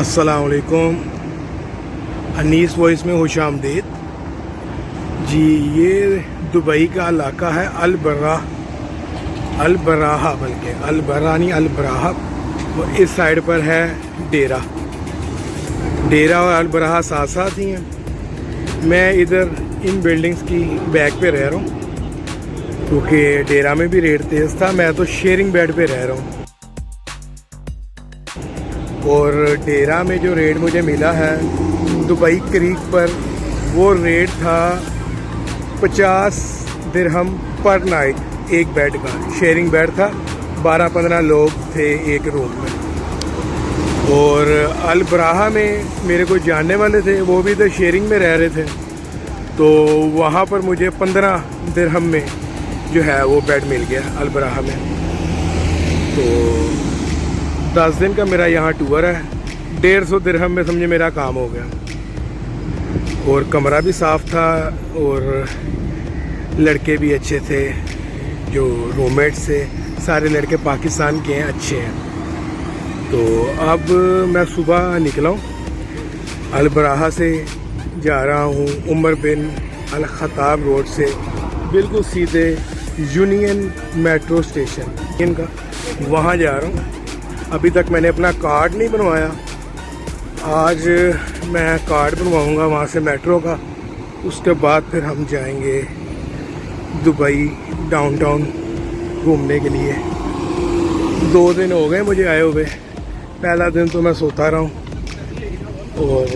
अस्सलाम वालेकुम। अनीस वॉइस में खुश आमदीद जी। ये दुबई का इलाका है अल बराहा, बल्कि अल बरा नहीं अल बराहा। और इस साइड पर है डेरा और अल बराहा साथ साथ ही हैं। मैं इधर इन बिल्डिंग्स की बैक पे रह रहा हूँ क्योंकि डेरा में भी रेट तेज़ था। मैं तो शेयरिंग बेड पे रह रहा हूँ और डेरा में जो रेट मुझे मिला है दुबई क्रीक पर, वो रेट था 50 दिरहम पर नाइट एक बेड का। शेयरिंग बेड था, 12-15 लोग थे एक रूम में। और अल बराहा में मेरे को जानने वाले थे, वो भी तो शेयरिंग में रह रहे थे, तो वहाँ पर मुझे 15 दिरहम में जो है वो बेड मिल गया अल बराहा में। तो 10 दिन का मेरा यहाँ टूर है। 150 दिरहम में समझे मेरा काम हो गया। और कमरा भी साफ़ था और लड़के भी अच्छे थे जो रूममेट्स थे। सारे लड़के पाकिस्तान के हैं, अच्छे हैं। तो अब मैं सुबह निकला हूँ अल बराहा से, जा रहा हूँ उमर बिन अल खताब रोड से बिल्कुल सीधे यूनियन मेट्रो स्टेशन इनका, वहाँ जा रहा हूँ। अभी तक मैंने अपना कार्ड नहीं बनवाया, आज मैं कार्ड बनवाऊँगा वहाँ से मेट्रो का। उसके बाद फिर हम जाएंगे दुबई डाउनटाउन घूमने के लिए। 2 दिन हो गए मुझे आए हुए। पहला दिन तो मैं सोता रहा हूँ और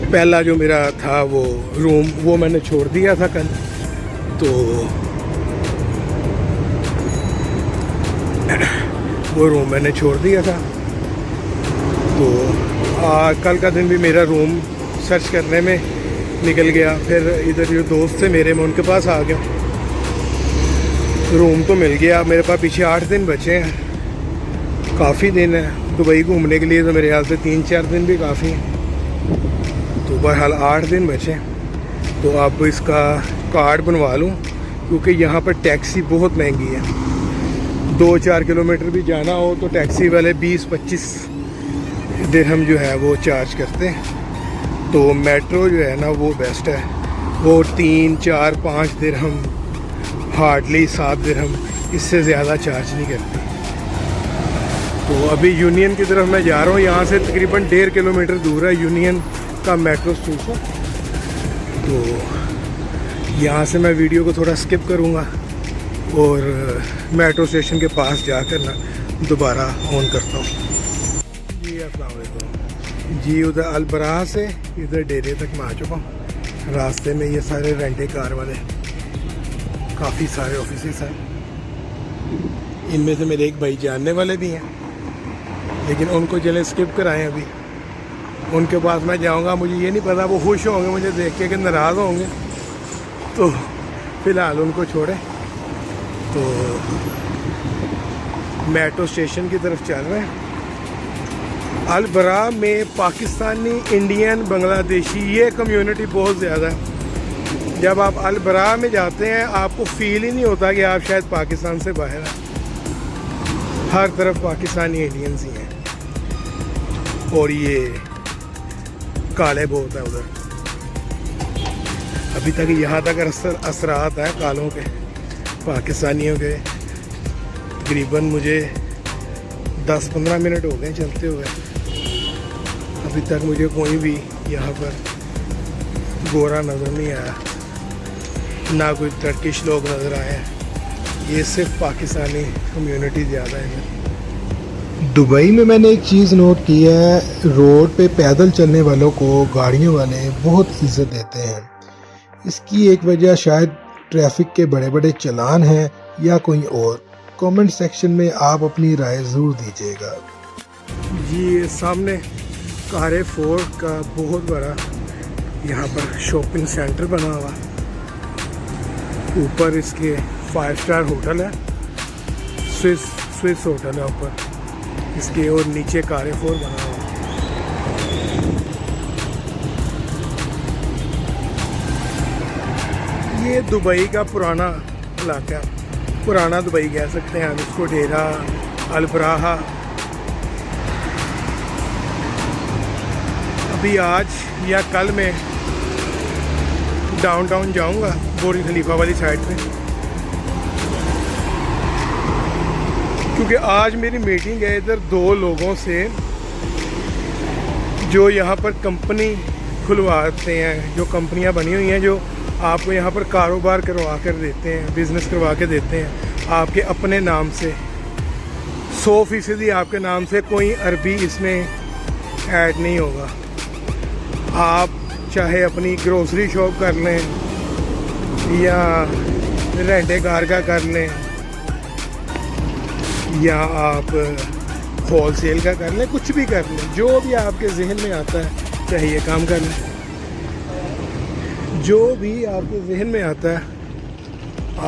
पहला जो मेरा था वो रूम वो मैंने छोड़ दिया था कल। तो वो रूम मैंने छोड़ दिया था। तो कल का दिन भी मेरा रूम सर्च करने में निकल गया। फिर इधर जो दोस्त थे मेरे, मैं उनके पास आ गया। रूम तो मिल गया। मेरे पास पीछे 8 दिन बचे हैं, काफ़ी दिन है दुबई घूमने के लिए। तो मेरे ख्याल से 3-4 दिन भी काफ़ी हैं। तो बहरहाल 8 दिन बचे। तो अब इसका कार्ड बनवा लूँ क्योंकि यहाँ पर टैक्सी बहुत महंगी है। 2-4 किलोमीटर भी जाना हो तो टैक्सी वाले 20-25 दिरहम जो है वो चार्ज करते हैं। तो मेट्रो जो है ना वो बेस्ट है, वो 3-4-5 दिरहम, हार्डली 7 दिरहम, इससे ज़्यादा चार्ज नहीं करती। तो अभी यूनियन की तरफ मैं जा रहा हूँ। यहाँ से तकरीबन 1.5 किलोमीटर दूर है यूनियन का मेट्रो स्टेशन। तो यहाँ से मैं वीडियो को थोड़ा स्किप करूँगा और मेट्रो स्टेशन के पास जाकर ना दोबारा ऑन करता हूँ। जी अस्सलाम वालेकुम जी। उधर अल बराहा से इधर डेरे तक मैं आ चुका हूँ। रास्ते में ये सारे रेंटे कार वाले, काफ़ी सारे ऑफिसेस हैं। इनमें से मेरे एक भाई जानने वाले भी हैं, लेकिन उनको चले स्किप कराएं। अभी उनके पास मैं जाऊंगा, मुझे ये नहीं पता वो खुश होंगे मुझे देख के कि नाराज़ होंगे। तो फ़िलहाल उनको छोड़ें। तो मेट्रो स्टेशन की तरफ चल रहे हैं। अल बराहा में पाकिस्तानी, इंडियन, बांग्लादेशी ये कम्युनिटी बहुत ज़्यादा है। जब आप अल बराहा में जाते हैं आपको फ़ील ही नहीं होता कि आप शायद पाकिस्तान से बाहर हैं। हर तरफ पाकिस्तानी इंडियंस ही हैं और ये काले बहुत हैं उधर। अभी तक यहाँ तक असरात हैं कालों के, पाकिस्तानियों के। तकरीबन मुझे 10-15 मिनट हो गए चलते हुए। अभी तक मुझे कोई भी यहाँ पर गोरा नज़र नहीं आया, ना कोई टर्किश लोग नज़र आए हैं। ये सिर्फ पाकिस्तानी कम्युनिटी ज़्यादा है। दुबई में मैंने एक चीज़ नोट की है, रोड पे पैदल चलने वालों को गाड़ियों वाले बहुत इज्जत देते हैं। इसकी एक वजह शायद ट्रैफिक के बड़े बड़े चालान हैं या कोई और। कमेंट सेक्शन में आप अपनी राय ज़रूर दीजिएगा। ये सामने कारे फोर्ट का बहुत बड़ा यहाँ पर शॉपिंग सेंटर बना हुआ। ऊपर इसके 5 स्टार होटल है, स्विस होटल है ऊपर इसके, और नीचे कारे फोर्ट बना हुआ। ये दुबई का पुराना इलाका, पुराना दुबई कह सकते हैं हम इसको। डेरा अल बराहा अभी आज या कल में डाउनटाउन जाऊंगा, बुर्ज खलीफा वाली साइड पे, क्योंकि आज मेरी मीटिंग है इधर 2 लोगों से जो यहाँ पर कंपनी खुलवाते हैं, जो कंपनियाँ बनी हुई हैं जो आपको यहाँ पर कारोबार करवा कर देते हैं, बिज़नेस करवा के देते हैं आपके अपने नाम से, 100% आपके नाम से, कोई अरबी इसमें ऐड नहीं होगा। आप चाहे अपनी ग्रोसरी शॉप कर लें या रेंटे कार का कर लें या आप होलसेल का कर लें, कुछ भी कर लें, जो भी आपके जहन में आता है चाहे ये काम कर लें, जो भी आपके जहन में आता है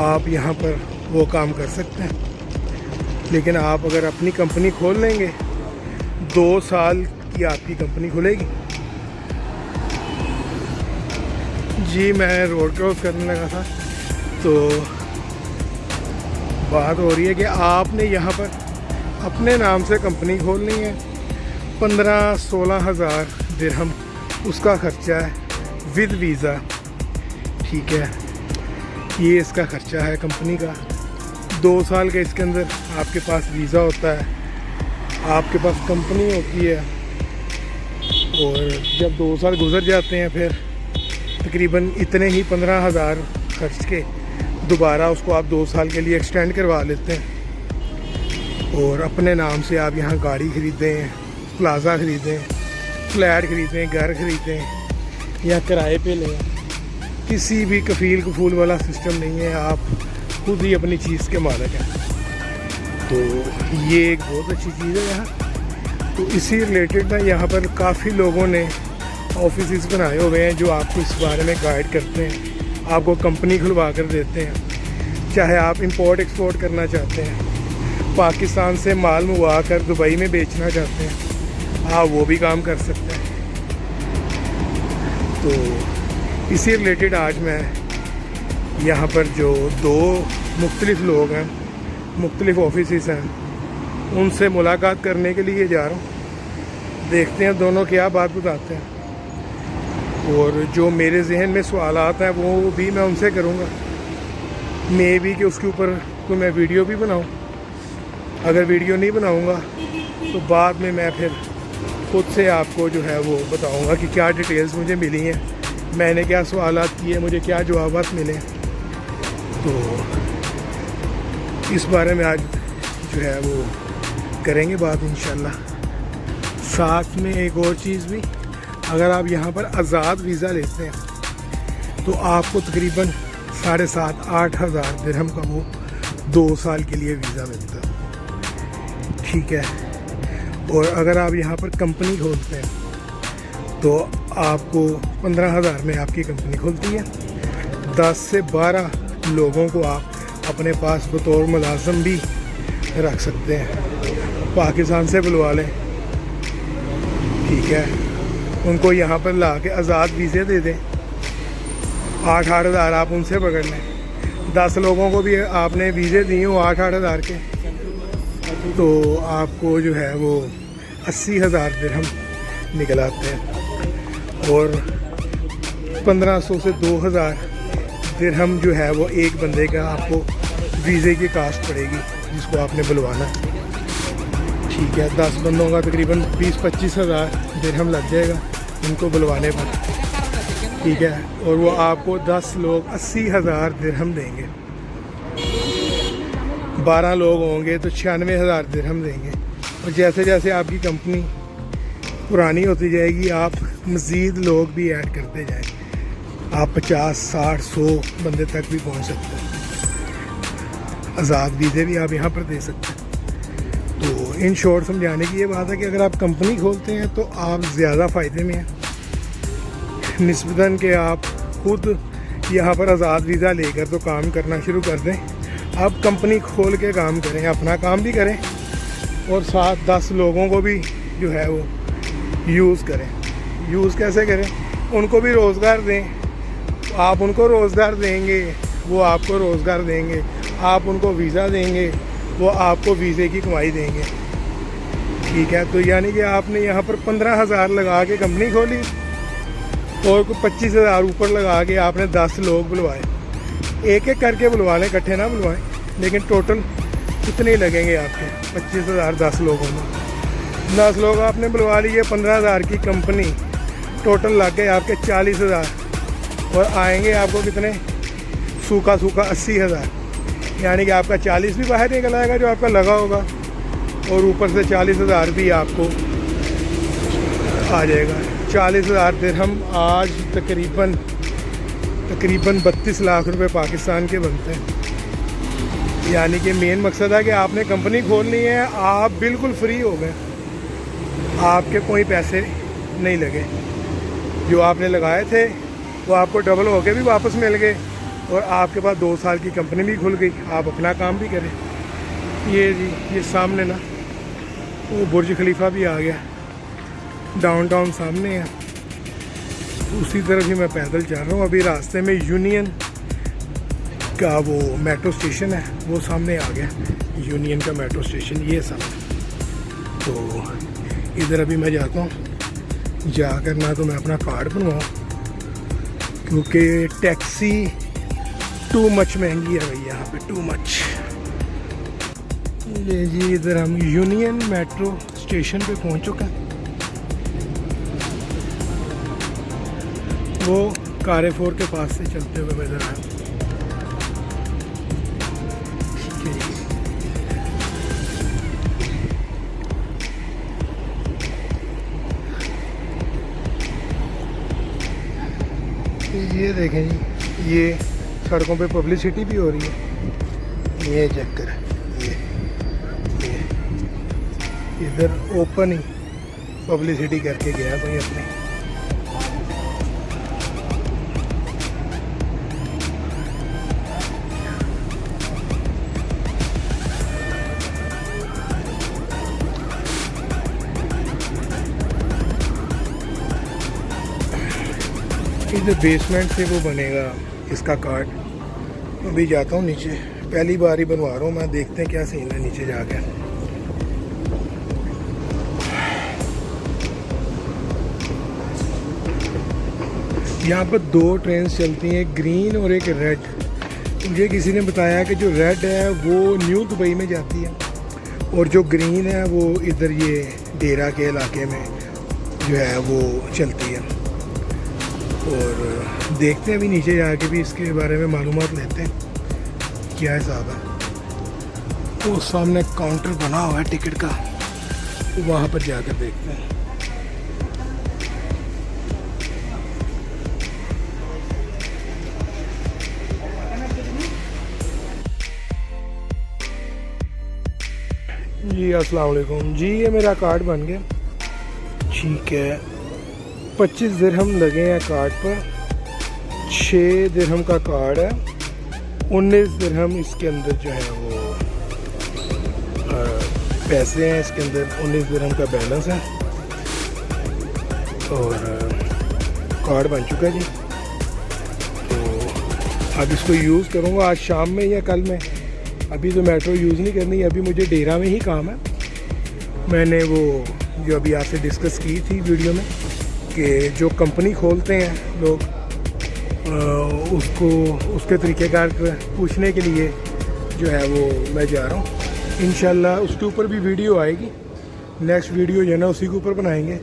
आप यहाँ पर वो काम कर सकते हैं। लेकिन आप अगर अपनी कंपनी खोल लेंगे 2 साल की आपकी कंपनी खुलेगी। जी मैं रोड क्रॉस करने लगा था तो बात हो रही है कि आपने यहाँ पर अपने नाम से कंपनी खोलनी है, 15-16 हज़ार दिरहम उसका ख़र्चा है विद वीज़ा। ठीक है, ये इसका ख़र्चा है कंपनी का। 2 साल के इसके अंदर आपके पास वीज़ा होता है, आपके पास कंपनी होती है, और जब 2 साल गुजर जाते हैं फिर तकरीबन इतने ही 15,000 खर्च के दोबारा उसको आप 2 साल के लिए एक्सटेंड करवा लेते हैं और अपने नाम से आप यहाँ गाड़ी ख़रीदें, प्लाज़ा ख़रीदें, फ्लैट ख़रीदें, घर ख़रीदें या किराए पे लें। किसी भी कफील कफूल वाला सिस्टम नहीं है, आप खुद ही अपनी चीज़ के मालिक हैं। तो ये एक बहुत अच्छी चीज़ है यहाँ। तो इसी रिलेटेड ना यहाँ पर काफ़ी लोगों ने ऑफिस बनाए हुए हैं जो आपको इस बारे में गाइड करते हैं, आपको कंपनी खुलवा कर देते हैं। चाहे आप इंपोर्ट एक्सपोर्ट करना चाहते हैं, पाकिस्तान से माल मंगवा कर दुबई में बेचना चाहते हैं, आप वो भी काम कर सकते हैं। तो इसी रिलेटेड आज मैं यहाँ पर जो 2 मुख्तलिफ़ लोग हैं, मुख्तलिफ़ ऑफिस हैं, उनसे मुलाकात करने के लिए जा रहा हूँ। देखते हैं दोनों क्या बात बताते हैं, और जो मेरे जहन में सवालात हैं वो भी मैं उनसे करूँगा। मे भी कि उसके ऊपर कोई मैं वीडियो भी बनाऊँ। अगर वीडियो नहीं बनाऊँगा तो बाद में मैं फिर खुद से आपको जो है वो बताऊँगा कि क्या डिटेल्स मुझे मिली हैं, मैंने क्या सवालात किए, मुझे क्या जवाबात मिले। तो इस बारे में आज जो है वो करेंगे बात इंशाल्लाह। साथ में एक और चीज़ भी, अगर आप यहाँ पर आज़ाद वीज़ा लेते हैं तो आपको तकरीबन 7,500-8 हज़ार दिरहम का वो 2 साल के लिए वीज़ा मिलता है। ठीक है, और अगर आप यहाँ पर कंपनी खोलते हैं तो आपको 15,000 में आपकी कंपनी खुलती है। 10 से 12 लोगों को आप अपने पास बतौर मुलाज़िम भी रख सकते हैं, पाकिस्तान से बुलवा लें। ठीक है, उनको यहाँ पर ला के आज़ाद वीज़े दे दें, 8-8 हज़ार आप उनसे पकड़ लें। 10 लोगों को भी आपने वीज़े दिए हो 8-8 हज़ार के, तो आपको जो है वो 80 हज़ार दिरहम निकल आते हैं। और 1500 से 2,000 दिरहम जो है वो एक बंदे का आपको वीज़े की कास्ट पड़ेगी जिसको आपने बुलवाना है। ठीक है, 10 बंदों का तकरीबन 20-25 हज़ार दिरहम लग जाएगा उनको बुलवाने पर। ठीक है, और वो आपको 10 लोग 80 हज़ार दिरहम देंगे, 12 लोग होंगे तो 96 हज़ार दिरहम देंगे। और जैसे जैसे आपकी कंपनी पुरानी होती जाएगी आप मज़ीद लोग भी ऐड करते जाएं, आप 50, 60, 100 बंदे तक भी पहुंच सकते हैं। आज़ाद वीज़े भी आप यहाँ पर दे सकते हैं। तो इन शॉर्ट समझाने की ये बात है कि अगर आप कंपनी खोलते हैं तो आप ज़्यादा फ़ायदे में हैं निस्बतन के आप खुद यहाँ पर आज़ाद वीज़ा लेकर तो काम करना शुरू कर दें। आप कंपनी खोल के काम करें, अपना काम भी करें और साथ 10 लोगों को भी जो है वो यूज़ करें। यूज़ कैसे करें? उनको भी रोज़गार दें। आप उनको रोज़गार देंगे, वो आपको रोज़गार देंगे। आप उनको वीज़ा देंगे, वो आपको वीज़े की कमाई देंगे। ठीक है, तो यानी कि आपने यहाँ पर 15,000 लगा के कंपनी खोली और कोई 25,000 ऊपर लगा के आपने 10 लोग बुलवाए। एक एक करके बुलवा लें, इकट्ठे ना बुलवाएं, लेकिन टोटल कितने लगेंगे आपके? 25,000 10 लोगों में, 10 लोग आपने बुलवा लिए, 15,000 की कंपनी, टोटल लग गए आपके 40,000 और आएंगे आपको कितने? सूखा 80,000। यानी कि आपका 40 भी बाहर निकल आएगा जो आपका लगा होगा, और ऊपर से 40,000 भी आपको आ जाएगा। 40,000 दिरहम आज तकरीबन 32 लाख रुपए पाकिस्तान के बनते हैं। यानी कि मेन मकसद है कि आपने कंपनी खोलनी है, आप बिल्कुल फ्री हो गए, आपके कोई पैसे नहीं लगे, जो आपने लगाए थे वो आपको डबल होके भी वापस मिल गए और आपके पास 2 साल की कंपनी भी खुल गई, आप अपना काम भी करें। ये जी, ये सामने ना वो बुर्ज खलीफा भी आ गया, डाउनटाउन सामने है, उसी तरफ ही मैं पैदल चल रहा हूँ। अभी रास्ते में यूनियन का वो मेट्रो स्टेशन है, वो सामने आ गया, यूनियन का मेट्रो स्टेशन ये सामने। तो इधर अभी मैं जाता हूँ, जाकर ना तो मैं अपना कार्ड बनवाऊँ, क्योंकि टैक्सी टू मच महंगी है भाई यहाँ पे, टू मच। ये जी, इधर हम यूनियन मेट्रो स्टेशन पे पहुँच चुके हैं। वो कारेफोर के पास से चलते हुए मैं इधर आया। ठीक है जी, ये देखें जी, ये सड़कों पे पब्लिसिटी भी हो रही है, ये चेक करें, ये इधर ओपन ही पब्लिसिटी करके गया भाई अपनी। इधर बेसमेंट से वो बनेगा इसका कार्ड। अभी जाता हूँ नीचे, पहली बार ही बनवा रहा हूँ मैं, देखते हैं क्या सीन है नीचे जाकर। यहाँ पर 2 ट्रेन चलती हैं, एक ग्रीन और एक रेड। मुझे किसी ने बताया कि जो रेड है वो न्यू दुबई में जाती है और जो ग्रीन है वो इधर ये डेरा के इलाके में जो है वो चलती है। और देखते हैं अभी नीचे जाके भी इसके बारे में मालूमात लेते हैं क्या हिसाब है। वो सामने काउंटर बना हुआ है टिकट का, वहाँ पर जाकर देखते हैं। जी अस्सलाम वालेकुम जी, ये मेरा कार्ड बन गया। ठीक है, 25 दिरहम लगे हैं कार्ड पर, 6 दिरहम का कार्ड है, 19 दिरहम इसके अंदर जो है वो पैसे हैं, इसके अंदर 19 दिरहम का बैलेंस है और कार्ड बन चुका है जी। तो अब इसको यूज़ करूँगा आज शाम में या कल में। अभी तो मेट्रो यूज़ नहीं करनी, अभी मुझे डेरा में ही काम है। मैंने वो जो अभी आपसे डिस्कस की थी वीडियो में कि जो कंपनी खोलते हैं लोग, उसको उसके तरीक़ेकार पूछने के लिए जो है वो मैं जा रहा हूँ। इंशाल्लाह उसके ऊपर भी वीडियो आएगी, नेक्स्ट वीडियो जो है ना उसी के ऊपर बनाएंगे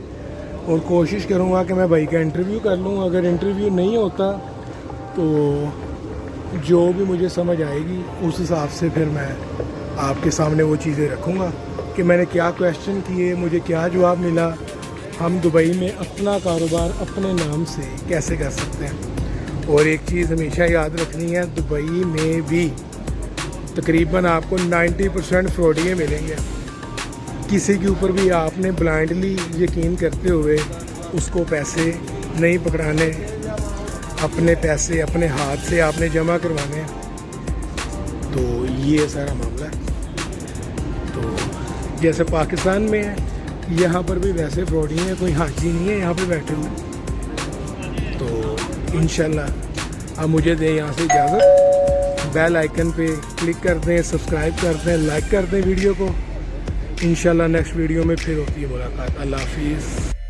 और कोशिश करूँगा कि मैं भाई का इंटरव्यू कर लूँ। अगर इंटरव्यू नहीं होता तो जो भी मुझे समझ आएगी उस हिसाब से फिर मैं आपके सामने वो चीज़ें रखूँगा कि मैंने क्या क्वेश्चन किए, मुझे क्या जवाब मिला, हम दुबई में अपना कारोबार अपने नाम से कैसे कर सकते हैं। और एक चीज़ हमेशा याद रखनी है, दुबई में भी तकरीबन आपको 90% फ्रॉडिये मिलेंगे। किसी के ऊपर भी आपने ब्लाइंडली यकीन करते हुए उसको पैसे नहीं पकड़ाने, अपने पैसे अपने हाथ से आपने जमा करवाने हैं। तो ये सारा मामला है। तो जैसे पाकिस्तान में है, यहाँ पर भी वैसे फ्रॉडी हैं, कोई हाजी नहीं है यहाँ पे बैठे हुए। तो इंशाल्लाह अब मुझे दें यहाँ से इजाज़त। बेल आइकन पे क्लिक कर दें, सब्सक्राइब कर दें, लाइक कर दें वीडियो को, इंशाल्लाह नेक्स्ट वीडियो में फिर होती है मुलाकात। अल्लाह हाफिज़।